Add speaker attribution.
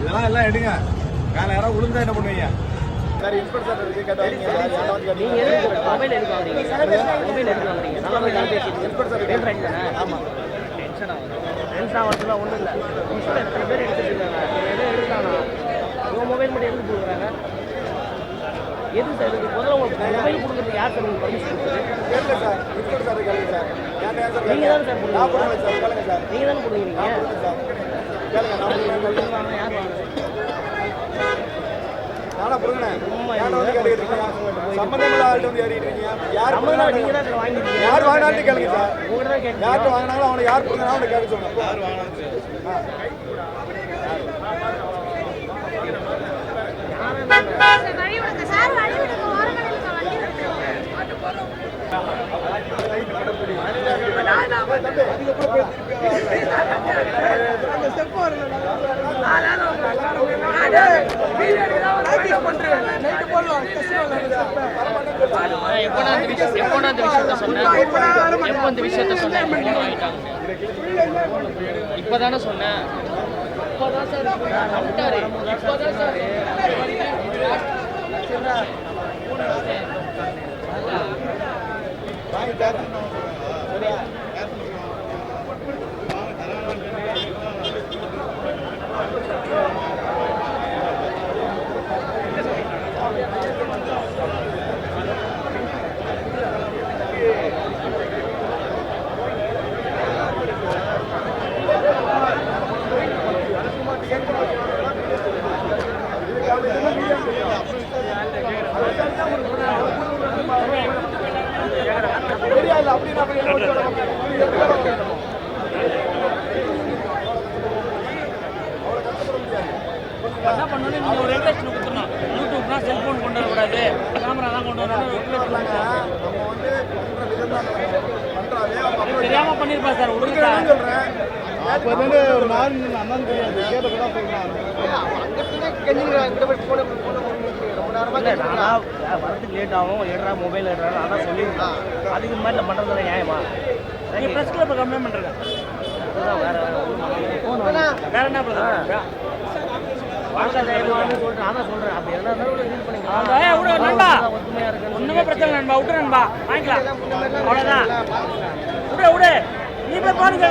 Speaker 1: இதெல்லாம் எல்லாம் எடுங்க. வேற யாராவது விழுந்தா என்ன பண்ணுவீங்க?
Speaker 2: சார் இன்ஸ்பெக்டர் இருக்கு கேட்டாங்க.
Speaker 3: நீங்க எதுக்கு மொபைல் எடுக்க வாங்குறீங்க? மொபைல் எடுக்க வாங்குறீங்க. நல்லா போய் பேசிட்டு
Speaker 2: இன்ஸ்பெக்டர்
Speaker 3: பேர் ரைட் தானே?
Speaker 2: ஆமா.
Speaker 3: டென்ஷன் ஆகுது. டென்ஷன் ஆகிறதுலாம் ஒன்றும் இல்லை. இன்ஸ்பெக்டர் எத்தனை பேர் எடுத்துட்டு இருக்காங்க? எதுவும் எடுத்தானா? உங்கள் மொபைல் மட்டும் எதுக்கு கொடுக்குறாங்க? எதுக்கு சார் இதுக்கு முதல்ல உங்களுக்கு மொபைல் கொடுக்குறதுக்கு யார் சார் உங்களுக்கு பர்மிஷன் கொடுக்குறது?
Speaker 2: கேளுங்க சார். இன்ஸ்பெக்டர் சார் கேளுங்க சார்.
Speaker 3: நீங்கள் தானே சார்
Speaker 2: நான்
Speaker 3: கொடுக்குறீங்க?
Speaker 2: போடுவேன் சார். கேளுங்க சார்.
Speaker 3: நீங்கள் தானே கொடுக்குறீங்க?
Speaker 2: சார் கேளுங்க.
Speaker 3: யார் வாங்க?
Speaker 2: நானா புரியுறேன். யாரை வந்து கேட்டுக்கிறீங்க? சம்பந்தமில்ல ஆள்கிட்ட வந்து ஏறிட்டு இருக்கீங்க. யார்
Speaker 3: நீங்கள் தான் சார் வாங்கிருக்கீங்க.
Speaker 2: யார் வாங்கினாலும் கேளுங்க சார்.
Speaker 3: உங்கள்கிட்ட தான் கேட்குறீங்க.
Speaker 2: யார்கிட்ட வாங்கினாலும் அவனை யார் புரியுறானோ அவனை கேட்க சொல்லுங்க. யார்
Speaker 3: இப்பதானே சொன்னேன். இப்பதான் சார் இப்பதான் சார் என்ன பண்ணணும்? நீங்கள் ஒரு ரெகுலேஷன் கொடுத்துடணும். யூடியூப்னா செல்ஃபோன் கொண்டு வரக்கூடாது, கேமரா தான் கொண்டு வரணும். தெரியாமல் பண்ணியிருப்பேன் சார். விடுங்க சார்.
Speaker 2: அப்போ வந்து ஒரு நாள் அண்ணன் தெரியாது கேட்டதான் போயிடலாம்.
Speaker 3: வரதுக்கு லேட் ஆகும். ஏடுறா மொபைல் ஏடுறாரு அதான் சொல்லியிருக்கேன். அதுக்கு மாதிரி பண்ணுறதுல நியாயமா? நீங்கள் ப்ரெஸ் கிளப்பை கம்ப்ளைண்ட் பண்ணுறேன். அதுதான் வேறு என்ன பண்ணுறேன்? ஒண்ணுமே பிரச்சனை நண்பா. விட்டு நண்பா வாங்கிக்கலாம். அவ்வளவுதான். விடு நீ போய் பாருங்க.